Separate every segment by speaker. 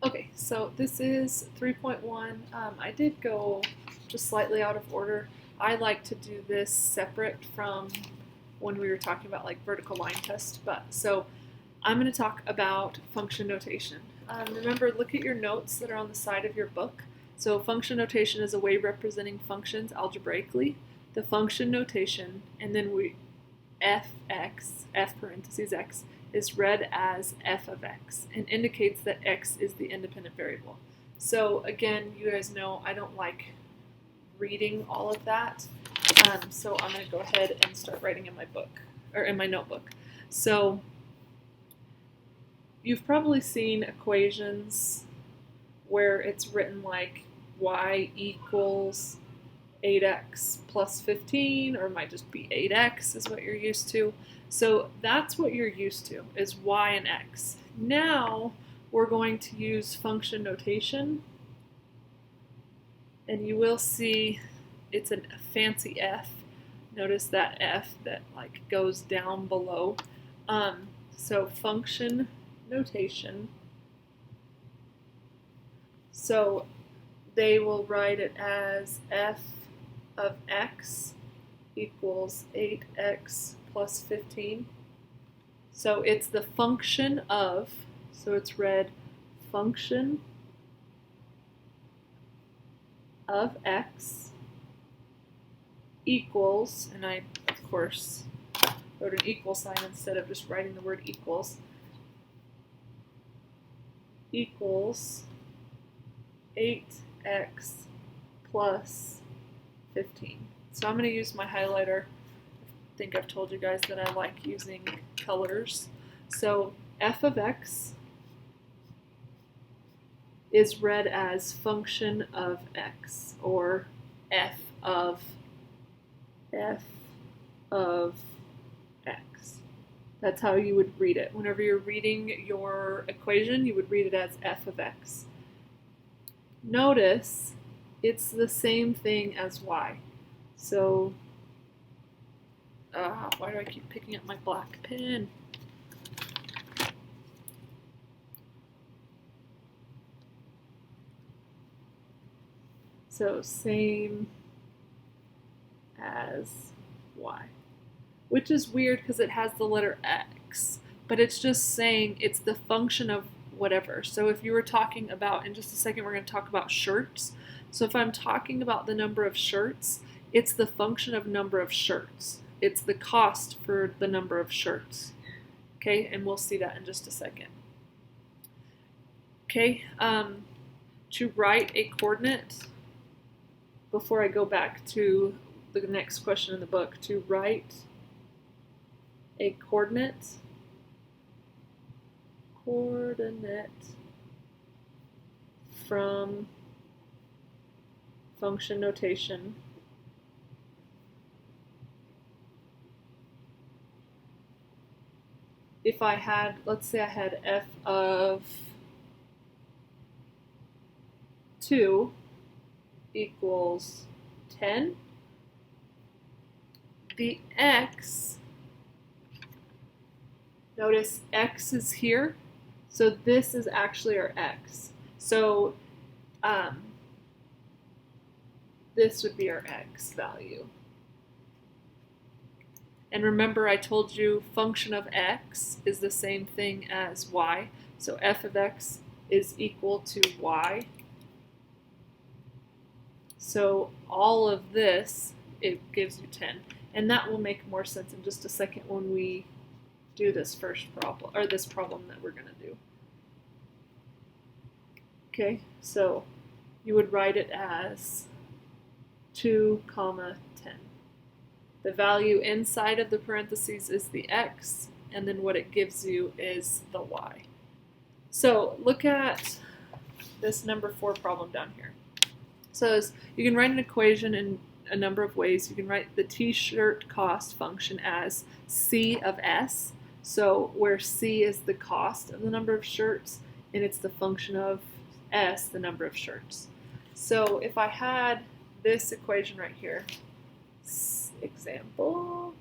Speaker 1: Okay, so this is 3.1. I did go just slightly out of order. I like to do this separate from when we were talking about like vertical line test. But so I'm going to talk about function notation. Remember, look at your notes that are on the side of your book. So function notation is a way of representing functions algebraically. The function notation, and then f(x), f parentheses x, is read as f of x and indicates that x is the independent variable. So again, you guys know I don't like reading all of that, so I'm going to go ahead and start writing in my book, or in my notebook. So you've probably seen equations where it's written like y equals 8x plus 15, or it might just be 8x is what you're used to. So that's what you're used to, is y and x. Now we're going to use function notation, and you will see it's a fancy f. Notice that f that like goes down below. So function notation. So they will write it as f of x equals 8x plus 15. So it's the function of, so it's read function of x equals, and I, of course, wrote an equal sign instead of just writing the word equals, equals 8x plus 15. So I'm going to use my highlighter. I think I've told you guys that I like using colors. So f of x is read as function of x, or f of x. That's how you would read it. Whenever you're reading your equation, you would read it as f of x. Notice it's the same thing as y. So, why do I keep picking up my black pen? So, same as y. Which is weird because it has the letter x, but it's just saying it's the function of whatever. So if you were talking about, in just a second we're going to talk about shirts. So if I'm talking about the number of shirts, it's the function of number of shirts. It's the cost for the number of shirts. Okay, and we'll see that in just a second. Okay, to write a coordinate, before I go back to the next question in the book, to write a coordinate from function notation, if I had, let's say I had f of 2 equals 10, the x, notice x is here, so this is actually our x. So this would be our x value. And remember, I told you function of x is the same thing as y. So f of x is equal to y. So all of this, it gives you 10. And that will make more sense in just a second when we do this first problem, or this problem that we're going to do. Okay, so you would write it as 2, 10. The value inside of the parentheses is the x, and then what it gives you is the y. So look at this number 4 problem down here. So you can write an equation in a number of ways. You can write the t-shirt cost function as C of S, so where C is the cost of the number of shirts, and it's the function of S, the number of shirts. So if I had this equation right here, example,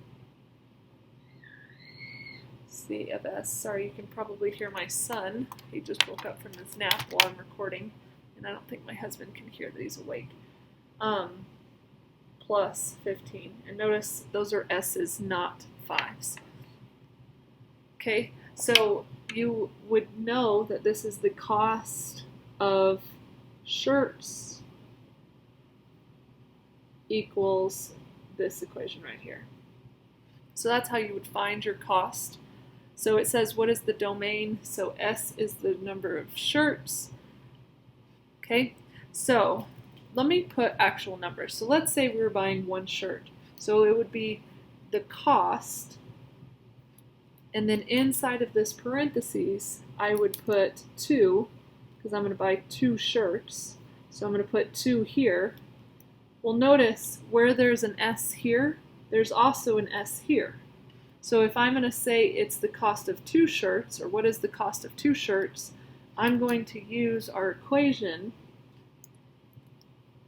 Speaker 1: the of S. Sorry, you can probably hear my son. He just woke up from his nap while I'm recording, and I don't think my husband can hear that he's awake. Plus 15. And notice those are S's, not 5's. Okay, so you would know that this is the cost of shirts equals this equation right here. So that's how you would find your cost. So it says, what is the domain? So S is the number of shirts. Okay, so let me put actual numbers. So let's say we were buying one shirt. So it would be the cost, and then inside of this parentheses, I would put 2, because I'm going to buy 2 shirts. So I'm going to put 2 here. Well, notice where there's an S here, there's also an S here. So if I'm going to say it's the cost of 2 shirts, or what is the cost of 2 shirts, I'm going to use our equation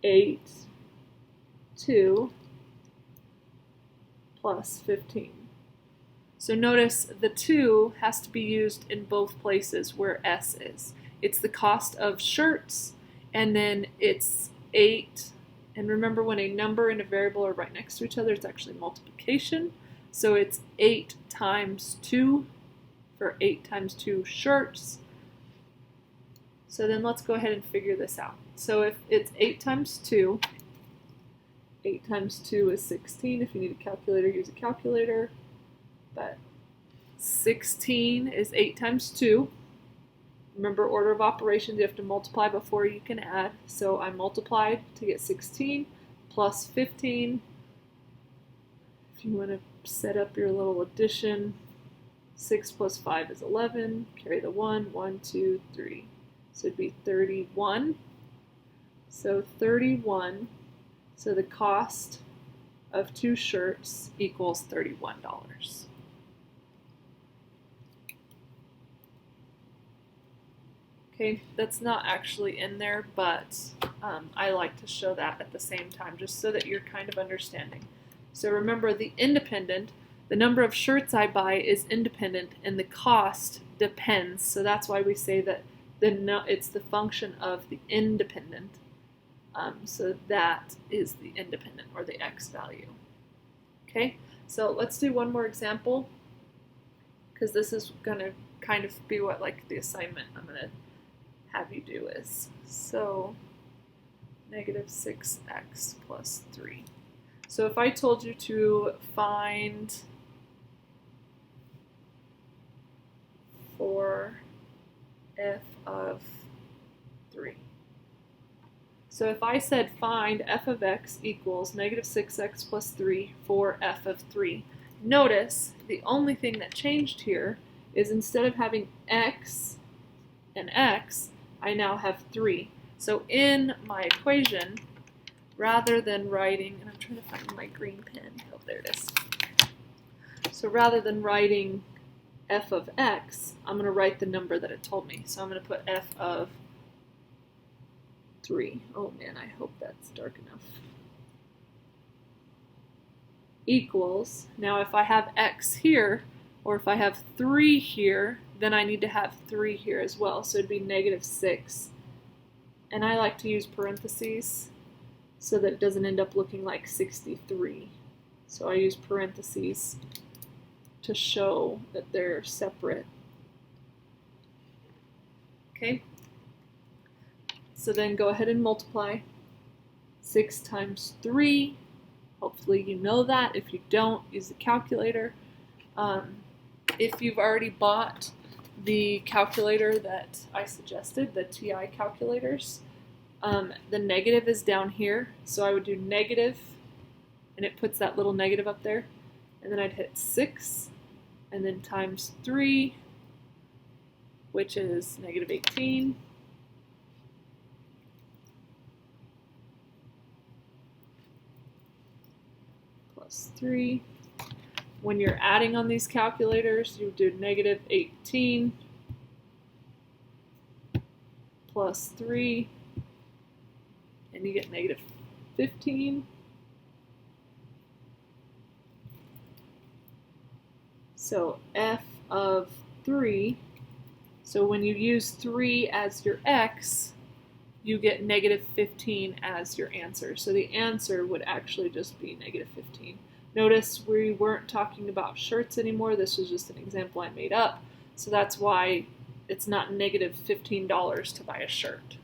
Speaker 1: 8, 2 plus 15. So notice the 2 has to be used in both places where S is. It's the cost of shirts, and then it's 8. And remember, when a number and a variable are right next to each other, it's actually multiplication. So it's 8 times 2 for 8 times 2 shirts. So then let's go ahead and figure this out. So if it's 8 times 2, 8 times 2 is 16. If you need a calculator, use a calculator. But 16 is 8 times 2. Remember, order of operations, you have to multiply before you can add. So I multiplied to get 16 plus 15. If you want to set up your little addition, 6 plus 5 is 11. Carry the 1, 1, 2, 3. So it'd be 31. So 31. So the cost of 2 shirts equals $31. Okay, that's not actually in there, but I like to show that at the same time, just so that you're kind of understanding. So remember, the independent, the number of shirts I buy is independent, and the cost depends. So that's why we say that it's the function of the independent. So that is the independent, or the X value. Okay, so let's do one more example, because this is going to kind of be what, like, the assignment I'm going to have you do is. So negative 6x plus 3. So if I told you to find for f of 3. So if I said find f of x equals negative 6x plus 3 for f of 3, notice the only thing that changed here is instead of having x and x, I now have 3. So in my equation, rather than writing, and I'm trying to find my green pen, oh, there it is. So rather than writing f of x, I'm going to write the number that it told me. So I'm going to put f of 3. Oh man, I hope that's dark enough. Equals, now if I have x here, or if I have 3 here, then I need to have 3 here as well. So it'd be negative 6. And I like to use parentheses so that it doesn't end up looking like 63. So I use parentheses to show that they're separate. Okay? So then go ahead and multiply. 6 times 3. Hopefully you know that. If you don't, use a calculator. If you've already bought the calculator that I suggested, the TI calculators, the negative is down here. So I would do negative, and it puts that little negative up there. And then I'd hit 6, and then times 3, which is negative 18. Plus 3. When you're adding on these calculators, you do negative 18 plus 3, and you get negative 15. So f of 3. So when you use 3 as your x, you get negative 15 as your answer. So the answer would actually just be negative 15. Notice we weren't talking about shirts anymore. This was just an example I made up. So that's why it's not negative $15 to buy a shirt.